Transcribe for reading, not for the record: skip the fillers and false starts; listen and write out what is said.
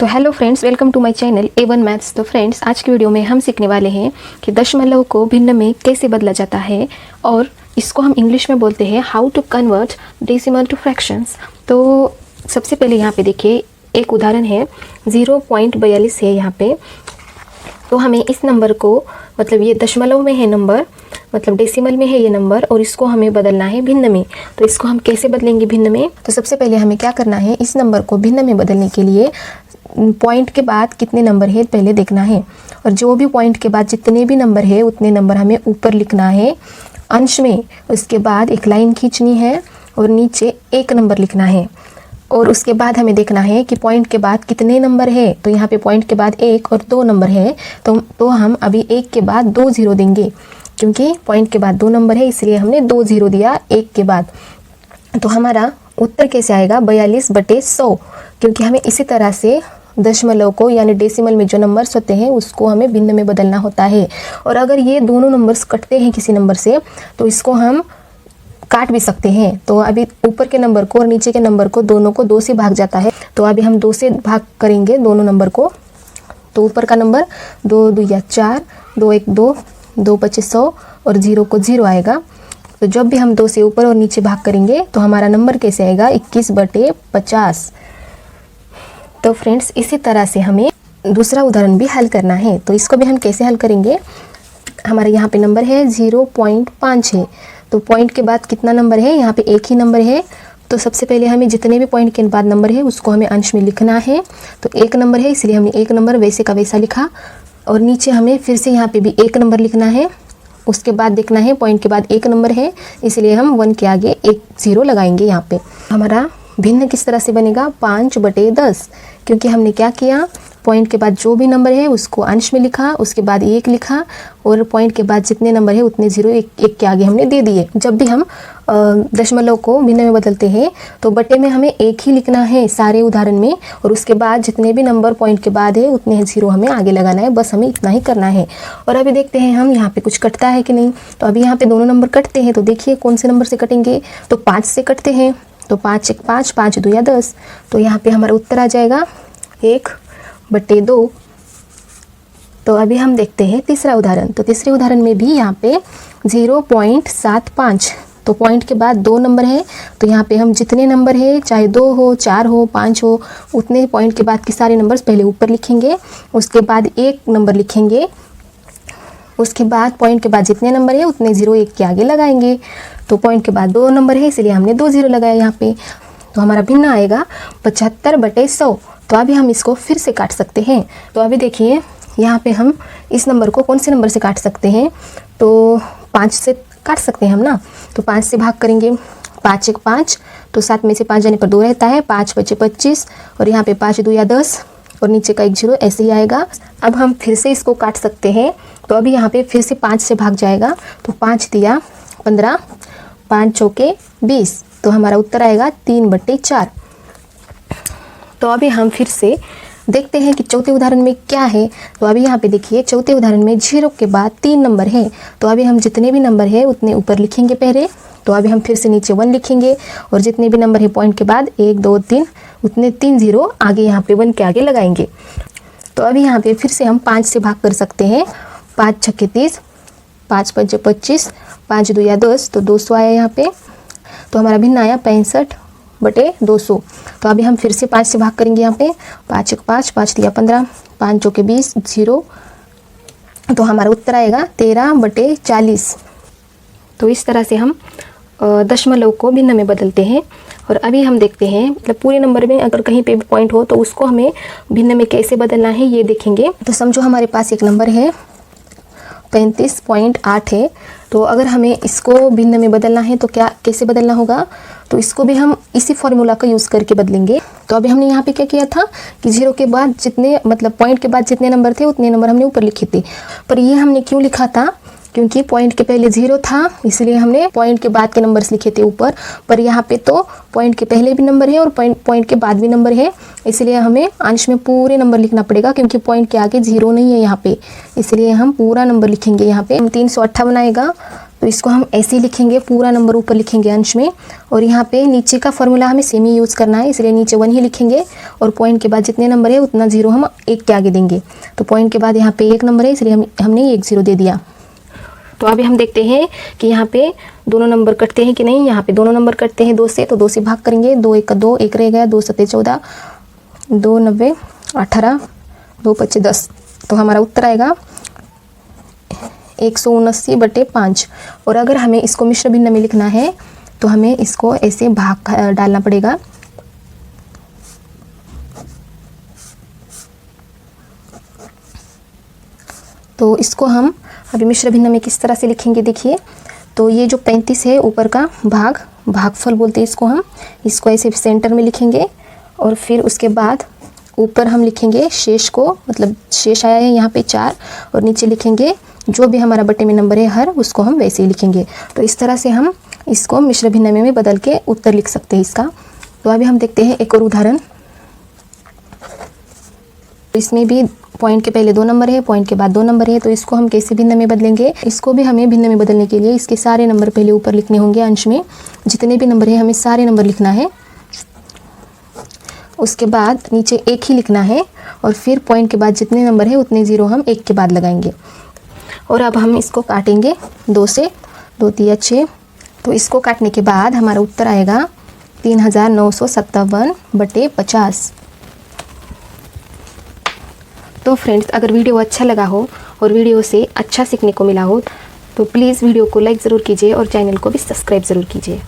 तो hello friends, welcome to my channel A1 maths. तो friends, आज की वीडियो में हम सीखने वाले हैं कि दशमलव को भिन्न में कैसे बदला जाता है और इसको हम इंग्लिश में बोलते हैं how to convert decimal to fractions. तो सबसे पहले यहाँ पे देखिए, एक उदाहरण है 0.42 है यहाँ पे। तो हमें इस नंबर को, मतलब ये दशमलव में है नंबर, मतलब डेसिमल में है ये नंबर, और इसको हमें बदलना है भिन्न में। तो इसको हम कैसे बदलेंगे भिन्न में? तो सबसे पहले हमें क्या करना है, इस नंबर को भिन्न में बदलने के लिए पॉइंट के बाद कितने नंबर है पहले देखना है, और जो भी पॉइंट के बाद जितने भी नंबर है उतने नंबर हमें ऊपर लिखना है अंश में। उसके बाद एक लाइन खींचनी है और नीचे एक नंबर लिखना है, और उसके बाद हमें देखना है कि पॉइंट के बाद कितने नंबर है। तो यहाँ पे पॉइंट के बाद 1 और 2 नंबर है, तो हम अभी 1 के बाद 2 0 देंगे, क्योंकि पॉइंट के बाद 2 नंबर है इसलिए हमने 2 0 दिया 1 के बाद। तो हमारा उत्तर कैसे आएगा? 42/100, क्योंकि हमें इसी तरह से दशमलव को यानी डेसिमल में जो नंबर्स होते हैं उसको हमें भिन्न में बदलना होता है। और अगर ये दोनों नंबर्स कटते हैं किसी नंबर से तो इसको हम काट भी सकते हैं। तो अभी ऊपर के नंबर को और नीचे के नंबर को, दोनों को 2 से भाग जाता है, तो अभी हम 2 से भाग करेंगे दोनों नंबर को। तो ऊपर का नंबर 2 2 या 4, 2 1 2, 2 5 100 और 0 को 0 आएगा। तो जब भी हम 2 से ऊपर और नीचे भाग करेंगे तो हमारा नंबर कैसे आएगा? 21/50। तो फ्रेंड्स, इसी तरह से हमें दूसरा उदाहरण भी हल करना है। तो इसको भी हम कैसे हल करेंगे? हमारे यहाँ पे नंबर है 0.5 है, तो पॉइंट के बाद कितना नंबर है? यहाँ पे एक ही नंबर है। तो सबसे पहले हमें जितने भी पॉइंट के बाद नंबर है उसको हमें अंश में लिखना है। तो एक नंबर है इसलिए हमने एक नंबर वैसे का वैसा लिखा, और नीचे हमें फिर से यहाँ पे भी एक नंबर लिखना है। उसके बाद देखना है पॉइंट के बाद एक नंबर है इसलिए हम 1 के आगे एक 0 लगाएंगे। यहाँ पे हमारा भिन्न किस तरह से बनेगा? 5/10, क्योंकि हमने क्या किया, पॉइंट के बाद जो भी नंबर है उसको अंश में लिखा, उसके बाद 1 लिखा, और पॉइंट के बाद जितने नंबर है उतने 0 एक के आगे हमने दे दिए। जब भी हम दशमलव को भिन्न में बदलते हैं तो बटे में हमें 1 ही लिखना है सारे उदाहरण में, और उसके बाद जितने भी नंबर पॉइंट के बाद है उतने 0 हमें आगे लगाना है। बस हमें इतना ही करना है। और अभी देखते हैं हम यहाँ पे कुछ कटता है कि नहीं। तो अभी यहाँ पे दोनों नंबर कटते हैं, तो देखिए कौन से नंबर से कटेंगे? तो 5 से कटते हैं। तो 5 1 5, 5 2 या 10। तो यहाँ पे हमारा उत्तर आ जाएगा 1/2। तो अभी हम देखते हैं तीसरा उदाहरण। तो तीसरे उदाहरण में भी यहाँ पे 0.75, तो पॉइंट के बाद 2 नंबर है, तो यहाँ पे हम जितने नंबर है, चाहे 2 हो, 4 हो, 5 हो, उतने पॉइंट के बाद के सारे नंबर्स पहले ऊपर लिखेंगे, उसके बाद एक नंबर लिखेंगे, उसके बाद पॉइंट के बाद जितने नंबर है उतने 0 1 के आगे लगाएंगे। तो पॉइंट के बाद 2 नंबर है इसलिए हमने 2 0 लगाया यहाँ पे। तो हमारा भिन्न आएगा 75/100। तो अभी हम इसको फिर से काट सकते हैं। तो अभी देखिए यहाँ पे हम इस नंबर को कौन से नंबर से काट सकते हैं? तो 5 से काट सकते हैं हम ना। तो 5 से भाग करेंगे, 5 1 5, तो 7 में से 5 जाने पर 2 रहता है, 5 5 25, और यहाँ पे 5 2 या 10, और नीचे का 1 0 ऐसे ही आएगा। अब हम फिर से इसको काट सकते हैं। तो अभी यहाँ पे फिर से 5 से भाग जाएगा, तो 5 दिया 15, 5 चौके 20, तो हमारा उत्तर आएगा 3/4। तो अभी हम फिर से देखते हैं कि चौथे उदाहरण में क्या है। तो अभी यहाँ पे देखिए चौथे उदाहरण में 0 के बाद 3 नंबर है, तो अभी हम जितने भी नंबर है उतने ऊपर लिखेंगे पहले। तो अभी हम फिर से नीचे 1 लिखेंगे, और जितने भी नंबर है पॉइंट के बाद 1 2 3, उतने 3 0 आगे यहाँ पे 1 के आगे लगाएंगे। तो अभी यहाँ पे फिर से हम 5 से भाग कर सकते हैं। 5 6 30, 5 5 25, 5 2 या 10, तो 200 आया यहाँ पे। तो हमारा भिन्न आया 65/200। तो अभी हम फिर से 5 से भाग करेंगे यहाँ पे। 5 1 5, 5 3 15, 5 चौके 20, 0, तो हमारा उत्तर आएगा 13/40। तो इस तरह से हम दशमलव को भिन्न में बदलते हैं। और अभी हम देखते हैं, मतलब पूरे नंबर में अगर कहीं पे भी पॉइंट हो तो उसको हमें भिन्न में कैसे बदलना है ये देखेंगे। तो समझो हमारे पास एक नंबर है 35.8 है, तो अगर हमें इसको भिन्न में बदलना है तो क्या कैसे बदलना होगा? तो इसको भी हम इसी फॉर्मूला का यूज़ करके बदलेंगे। तो अभी हमने यहाँ पे क्या किया था कि 0 के बाद जितने, मतलब पॉइंट के बाद जितने नंबर थे उतने नंबर हमने ऊपर लिखे थे। पर ये हमने क्यों लिखा था क्योंकि पॉइंट के पहले 0 था इसलिए हमने पॉइंट के बाद के नंबर्स लिखे थे ऊपर, पर यहाँ पे तो पॉइंट के पहले भी नंबर है और पॉइंट के बाद भी नंबर है, इसलिए हमें अंश में पूरे नंबर लिखना पड़ेगा क्योंकि पॉइंट के आगे 0 नहीं है यहाँ पे, इसलिए हम पूरा नंबर लिखेंगे। यहाँ पे हम 358 आएगा तो इसको हम ऐसे ही लिखेंगे, पूरा नंबर ऊपर लिखेंगे अंश में। और यहाँ पे नीचे का फॉर्मूला हमें सेम ही यूज़ करना है, इसलिए नीचे 1 ही लिखेंगे और पॉइंट के बाद जितने नंबर है उतना 0 हम 1 के आगे देंगे। तो पॉइंट के बाद यहाँ पे 1 नंबर है इसलिए हमने 1 0 दे दिया। तो अभी हम देखते हैं कि यहाँ पे दोनों नंबर कटते हैं कि नहीं। यहाँ पे दोनों नंबर कटते हैं 2 से, तो 2 से भाग करेंगे। 2 1 का 2, 1 रह गया, 2 7 14, 2 90 18, 2 25 10। तो हमारा उत्तर आएगा 179/5। और अगर हमें इसको मिश्र भिन्न में लिखना है तो हमें इसको ऐसे भाग डालना पड़ेगा। तो इसको हम अभी मिश्र भिन्न में किस तरह से लिखेंगे देखिए। तो ये जो 35 है ऊपर का भागफल बोलते हैं इसको, हम इसको ऐसे सेंटर में लिखेंगे और फिर उसके बाद ऊपर हम लिखेंगे शेष को, मतलब शेष आया है यहाँ पे 4, और नीचे लिखेंगे जो भी हमारा बटे में नंबर है हर, उसको हम वैसे ही लिखेंगे। तो इस तरह से हम इसको मिश्र भिन्न में बदल के उत्तर लिख सकते हैं इसका। तो अभी हम देखते हैं एक और उदाहरण। इसमें भी पॉइंट के पहले 2 नंबर है, पॉइंट के बाद 2 नंबर है, तो इसको हम कैसे भिन्न में बदलेंगे। इसको भी हमें भिन्न में बदलने के लिए इसके सारे नंबर पहले ऊपर लिखने होंगे अंश में, जितने भी नंबर है हमें सारे नंबर लिखना है। उसके बाद नीचे 1 ही लिखना है और फिर पॉइंट के बाद जितने नंबर है उतने 0 हम 1 के बाद लगाएंगे। और अब हम इसको काटेंगे 2 से, 2 3 6। तो इसको काटने के बाद हमारा उत्तर आएगा 3957/50। तो फ्रेंड्स, अगर वीडियो अच्छा लगा हो और वीडियो से अच्छा सीखने को मिला हो तो प्लीज़ वीडियो को लाइक ज़रूर कीजिए और चैनल को भी सब्सक्राइब ज़रूर कीजिए।